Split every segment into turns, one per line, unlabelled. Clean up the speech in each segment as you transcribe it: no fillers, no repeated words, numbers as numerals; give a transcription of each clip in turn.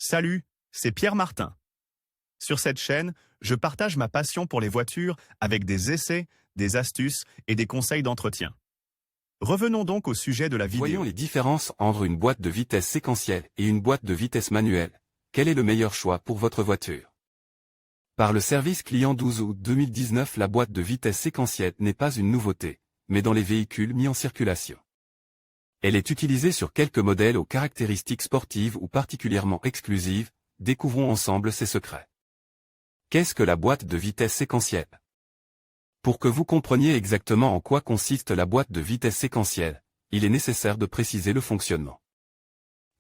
Salut, c'est Pierre Martin. Sur cette chaîne, je partage ma passion pour les voitures avec des essais, des astuces et des conseils d'entretien. Revenons donc au sujet de la vidéo.
Voyons les différences entre une boîte de vitesse séquentielle et une boîte de vitesse manuelle. Quel est le meilleur choix pour votre voiture? Par le service client 12 août 2019, la boîte de vitesse séquentielle n'est pas une nouveauté, mais dans les véhicules mis en circulation. Elle est utilisée sur quelques modèles aux caractéristiques sportives ou particulièrement exclusives. Découvrons ensemble ses secrets. Qu'est-ce que la boîte de vitesse séquentielle? Pour que vous compreniez exactement en quoi consiste la boîte de vitesse séquentielle, il est nécessaire de préciser le fonctionnement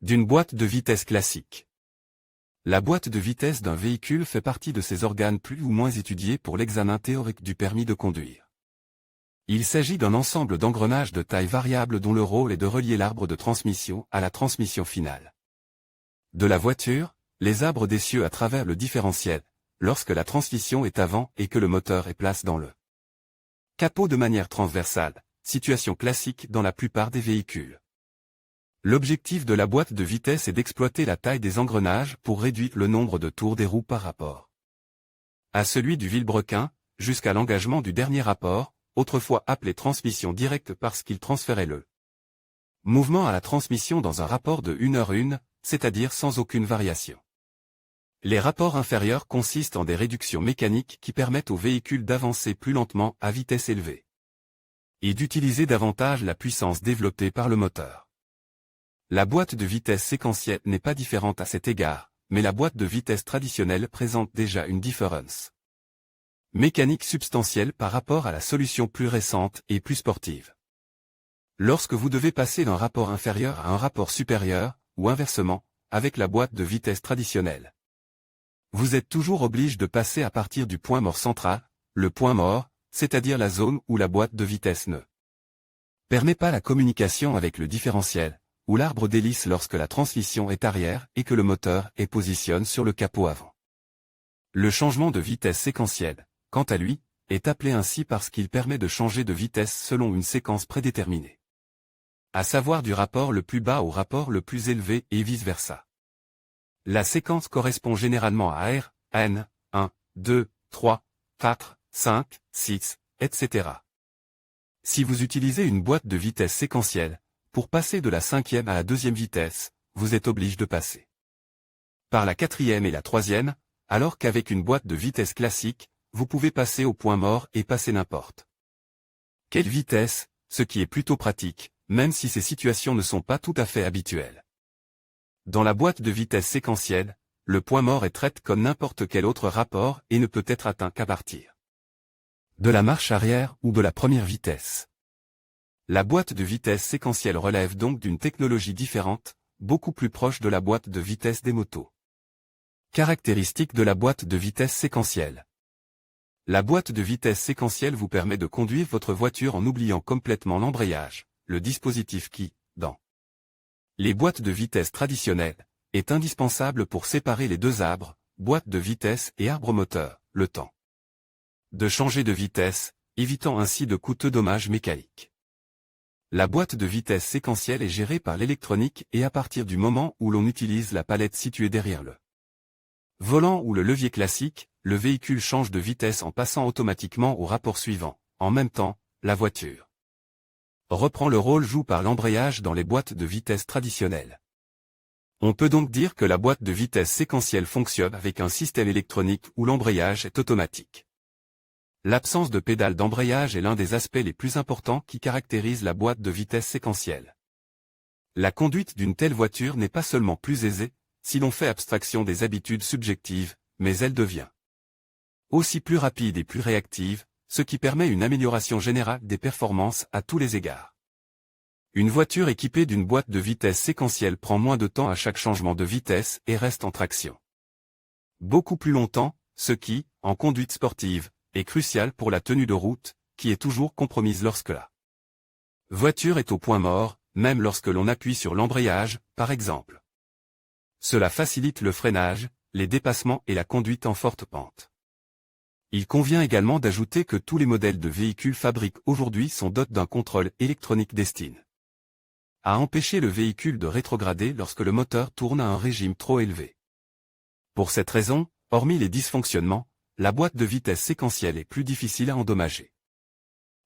d'une boîte de vitesse classique. La boîte de vitesse d'un véhicule fait partie de ces organes plus ou moins étudiés pour l'examen théorique du permis de conduire. Il s'agit d'un ensemble d'engrenages de taille variable dont le rôle est de relier l'arbre de transmission à la transmission finale de la voiture, les arbres d'essieu à travers le différentiel, lorsque la transmission est avant et que le moteur est placé dans le capot de manière transversale, situation classique dans la plupart des véhicules. L'objectif de la boîte de vitesse est d'exploiter la taille des engrenages pour réduire le nombre de tours des roues par rapport à celui du vilebrequin, jusqu'à l'engagement du dernier rapport, autrefois appelé transmission directe parce qu'il transférait le mouvement à la transmission dans un rapport de 1h1, c'est-à-dire sans aucune variation. Les rapports inférieurs consistent en des réductions mécaniques qui permettent au véhicule d'avancer plus lentement à vitesse élevée et d'utiliser davantage la puissance développée par le moteur. La boîte de vitesse séquentielle n'est pas différente à cet égard, mais la boîte de vitesse traditionnelle présente déjà une différence mécanique substantielle par rapport à la solution plus récente et plus sportive. Lorsque vous devez passer d'un rapport inférieur à un rapport supérieur, ou inversement, avec la boîte de vitesse traditionnelle, vous êtes toujours obligé de passer à partir du point mort central, le point mort, c'est-à-dire la zone où la boîte de vitesse ne permet pas la communication avec le différentiel, ou l'arbre d'hélice lorsque la transmission est arrière et que le moteur est positionné sur le capot avant. Le changement de vitesse séquentielle, quant à lui, est appelé ainsi parce qu'il permet de changer de vitesse selon une séquence prédéterminée, à savoir du rapport le plus bas au rapport le plus élevé et vice-versa. La séquence correspond généralement à R, N, 1, 2, 3, 4, 5, 6, etc. Si vous utilisez une boîte de vitesse séquentielle, pour passer de la 5e à la 2e vitesse, vous êtes obligé de passer par la 4e et la 3e, alors qu'avec une boîte de vitesse classique, vous pouvez passer au point mort et passer n'importe quelle vitesse, ce qui est plutôt pratique, même si ces situations ne sont pas tout à fait habituelles. Dans la boîte de vitesse séquentielle, le point mort est traité comme n'importe quel autre rapport et ne peut être atteint qu'à partir de la marche arrière ou de la première vitesse. La boîte de vitesse séquentielle relève donc d'une technologie différente, beaucoup plus proche de la boîte de vitesse des motos. Caractéristiques de la boîte de vitesse séquentielle. La boîte de vitesse séquentielle vous permet de conduire votre voiture en oubliant complètement l'embrayage, le dispositif qui, dans les boîtes de vitesse traditionnelles, est indispensable pour séparer les deux arbres, boîte de vitesse et arbre moteur, le temps de changer de vitesse, évitant ainsi de coûteux dommages mécaniques. La boîte de vitesse séquentielle est gérée par l'électronique et à partir du moment où l'on utilise la palette située derrière le volant ou le levier classique, le véhicule change de vitesse en passant automatiquement au rapport suivant. En même temps, la voiture reprend le rôle joué par l'embrayage dans les boîtes de vitesse traditionnelles. On peut donc dire que la boîte de vitesse séquentielle fonctionne avec un système électronique où l'embrayage est automatique. L'absence de pédale d'embrayage est l'un des aspects les plus importants qui caractérisent la boîte de vitesse séquentielle. La conduite d'une telle voiture n'est pas seulement plus aisée, si l'on fait abstraction des habitudes subjectives, mais elle devient aussi plus rapide et plus réactive, ce qui permet une amélioration générale des performances à tous les égards. Une voiture équipée d'une boîte de vitesse séquentielle prend moins de temps à chaque changement de vitesse et reste en traction beaucoup plus longtemps, ce qui, en conduite sportive, est crucial pour la tenue de route, qui est toujours compromise lorsque la voiture est au point mort, même lorsque l'on appuie sur l'embrayage, par exemple. Cela facilite le freinage, les dépassements et la conduite en forte pente. Il convient également d'ajouter que tous les modèles de véhicules fabriqués aujourd'hui sont dotés d'un contrôle électronique destiné à empêcher le véhicule de rétrograder lorsque le moteur tourne à un régime trop élevé. Pour cette raison, hormis les dysfonctionnements, la boîte de vitesse séquentielle est plus difficile à endommager.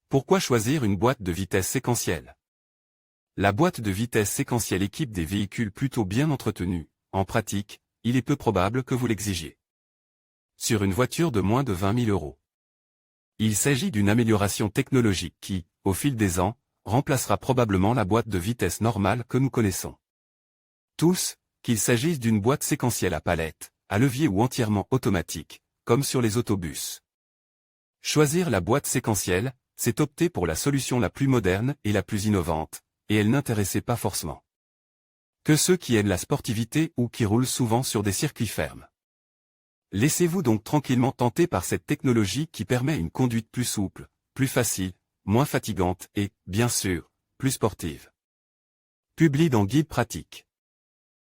Pourquoi choisir une boîte de vitesse séquentielle? La boîte de vitesse séquentielle équipe des véhicules plutôt bien entretenus. En pratique, il est peu probable que vous l'exigiez. Sur une voiture de moins de 20 000 €. Il s'agit d'une amélioration technologique qui, au fil des ans, remplacera probablement la boîte de vitesse normale que nous connaissons tous, qu'il s'agisse d'une boîte séquentielle à palette, à levier ou entièrement automatique, comme sur les autobus. Choisir la boîte séquentielle, c'est opter pour la solution la plus moderne et la plus innovante, et elle n'intéressait pas forcément que ceux qui aiment la sportivité ou qui roulent souvent sur des circuits fermes. Laissez-vous donc tranquillement tenter par cette technologie qui permet une conduite plus souple, plus facile, moins fatigante et, bien sûr, plus sportive. Publie dans Guide pratique.